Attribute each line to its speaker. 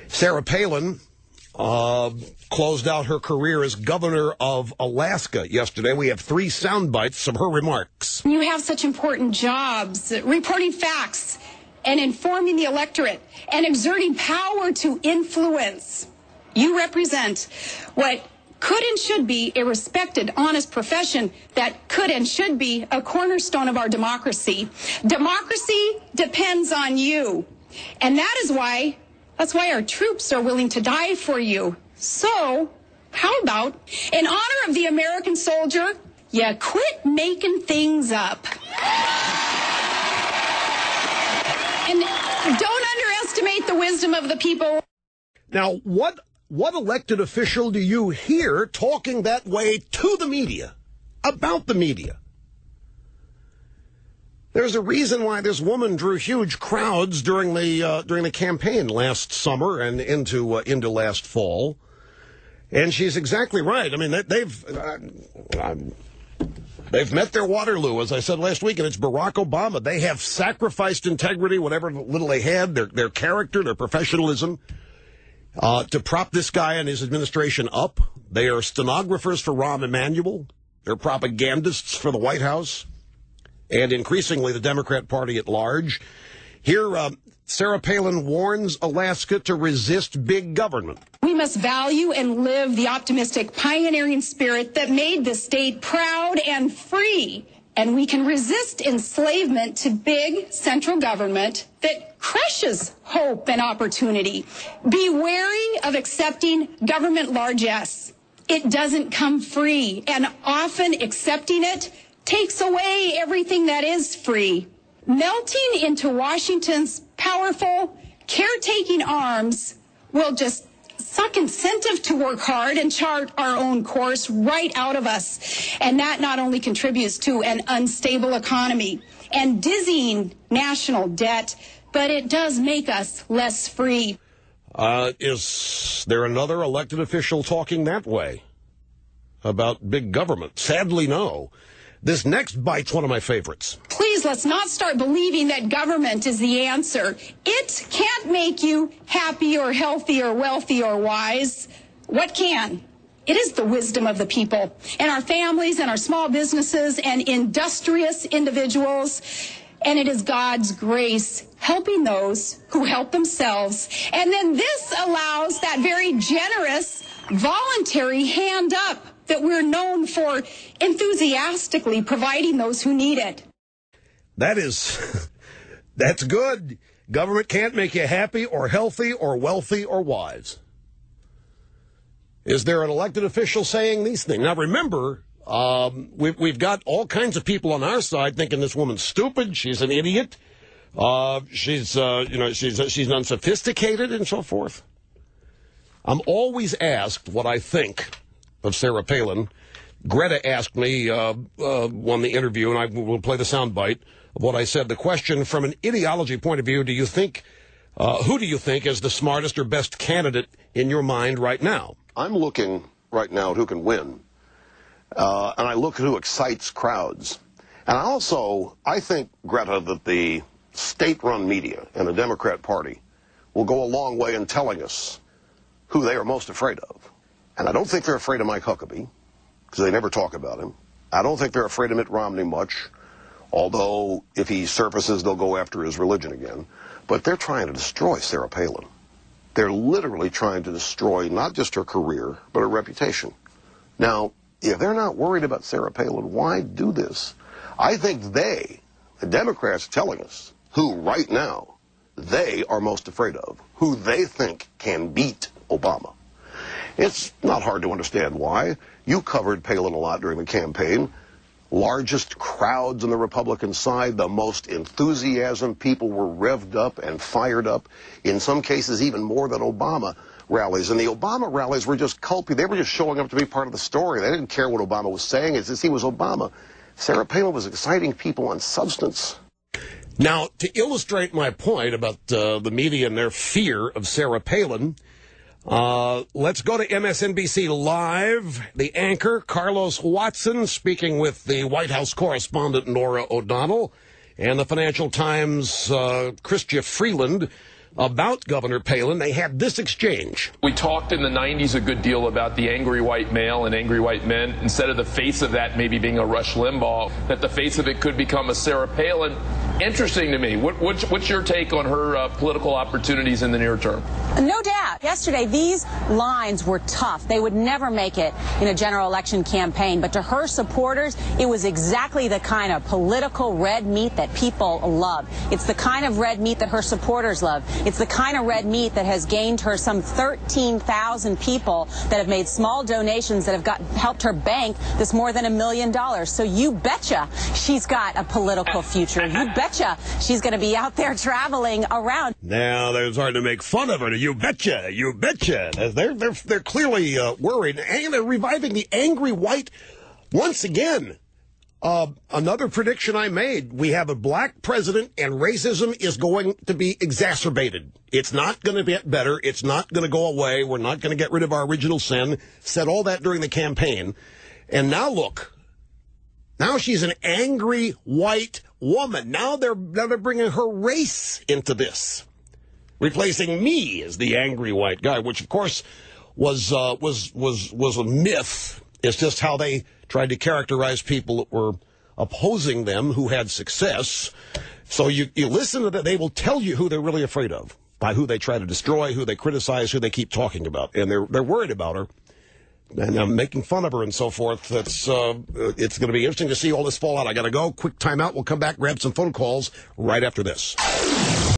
Speaker 1: Sarah Palin closed out her career as governor of Alaska yesterday. We have 3 sound bites of her remarks.
Speaker 2: You have such important jobs, reporting facts and informing the electorate and exerting power to influence. You represent what could and should be a respected, honest profession that could and should be a cornerstone of our democracy. Democracy depends on you. And that's why our troops are willing to die for you. So, how about, in honor of the American soldier, you quit making things up. And don't underestimate the wisdom of the people.
Speaker 1: Now, what elected official do you hear talking that way to the media, about the media? There's a reason why this woman drew huge crowds during the campaign last summer and into last fall, and she's exactly right. I mean, they've met their Waterloo, as I said last week, and it's Barack Obama. They have sacrificed integrity, whatever little they had, their character, their professionalism, to prop this guy and his administration up. They are stenographers for Rahm Emanuel. They're propagandists for the White House, and increasingly the Democrat Party at large. Here, Sarah Palin warns Alaska to resist big government.
Speaker 2: We must value and live the optimistic, pioneering spirit that made the state proud and free. And we can resist enslavement to big central government that crushes hope and opportunity. Be wary of accepting government largesse. It doesn't come free, and often accepting it takes away everything that is free. Melting into Washington's powerful, caretaking arms will just suck incentive to work hard and chart our own course right out of us. And that not only contributes to an unstable economy and dizzying national debt, but it does make us less free.
Speaker 1: Is there another elected official talking that way about big government? Sadly, no. This next bite's one of my favorites.
Speaker 2: Please, let's not start believing that government is the answer. It can't make you happy or healthy or wealthy or wise. What can? It is the wisdom of the people and our families and our small businesses and industrious individuals. And it is God's grace helping those who help themselves. And then this allows that very generous, voluntary hand up that we're known for enthusiastically providing those who need it.
Speaker 1: That's good. Government can't make you happy or healthy or wealthy or wise. Is there an elected official saying these things? Now, remember, we've got all kinds of people on our side thinking this woman's stupid, she's an idiot, she's unsophisticated and so forth. I'm always asked what I think of Sarah Palin. Greta asked me on the interview, and I will play the soundbite of what I said. The question, from an ideology point of view, do you think, who do you think is the smartest or best candidate in your mind right now?
Speaker 3: I'm looking right now at who can win, and I look at who excites crowds. And I think, Greta, that the state-run media and the Democrat Party will go a long way in telling us who they are most afraid of. And I don't think they're afraid of Mike Huckabee, because they never talk about him. I don't think they're afraid of Mitt Romney much, although if he surfaces, they'll go after his religion again. But they're trying to destroy Sarah Palin. They're literally trying to destroy not just her career, but her reputation. Now, if they're not worried about Sarah Palin, why do this? I think the Democrats, are telling us who right now they are most afraid of, who they think can beat Obama. It's not hard to understand why. You covered Palin a lot during the campaign. Largest crowds on the Republican side, the most enthusiasm. People were revved up and fired up, in some cases even more than Obama rallies. And the Obama rallies were just culpy. They were just showing up to be part of the story. They didn't care what Obama was saying. It's just he was Obama. Sarah Palin was exciting people on substance.
Speaker 1: Now, to illustrate my point about the media and their fear of Sarah Palin, let's go to MSNBC Live. The anchor, Carlos Watson, speaking with the White House correspondent, Norah O'Donnell, and the Financial Times' Chrystia Freeland, about Governor Palin. They had this exchange.
Speaker 4: We talked in the 90s a good deal about the angry white male and angry white men. Instead of the face of that maybe being a Rush Limbaugh, that the face of it could become a Sarah Palin. Interesting to me. What's your take on her political opportunities in the near term?
Speaker 5: No doubt. Yesterday, these lines were tough. They would never make it in a general election campaign. But to her supporters, it was exactly the kind of political red meat that people love. It's the kind of red meat that her supporters love. It's the kind of red meat that has gained her some 13,000 people that have made small donations that have helped her bank this more than $1 million. So you betcha she's got a political future. You betcha she's going to be out there traveling around.
Speaker 1: Now, there's hard to make fun of her. You betcha. You betcha. They're clearly worried. And they're reviving the angry white once again. Another prediction I made, we have a black president and racism is going to be exacerbated. It's not going to get better. It's not going to go away. We're not going to get rid of our original sin. Said all that during the campaign. And now look, now she's an angry white woman. Now they're bringing her race into this, replacing me as the angry white guy, which of course was a myth. It's just how they tried to characterize people that were opposing them who had success. So you listen to that, they will tell you who they're really afraid of, by who they try to destroy, who they criticize, who they keep talking about. And they're worried about her and making fun of her and so forth. It's going to be interesting to see all this fall out. I got to go. Quick timeout. We'll come back, grab some phone calls right after this.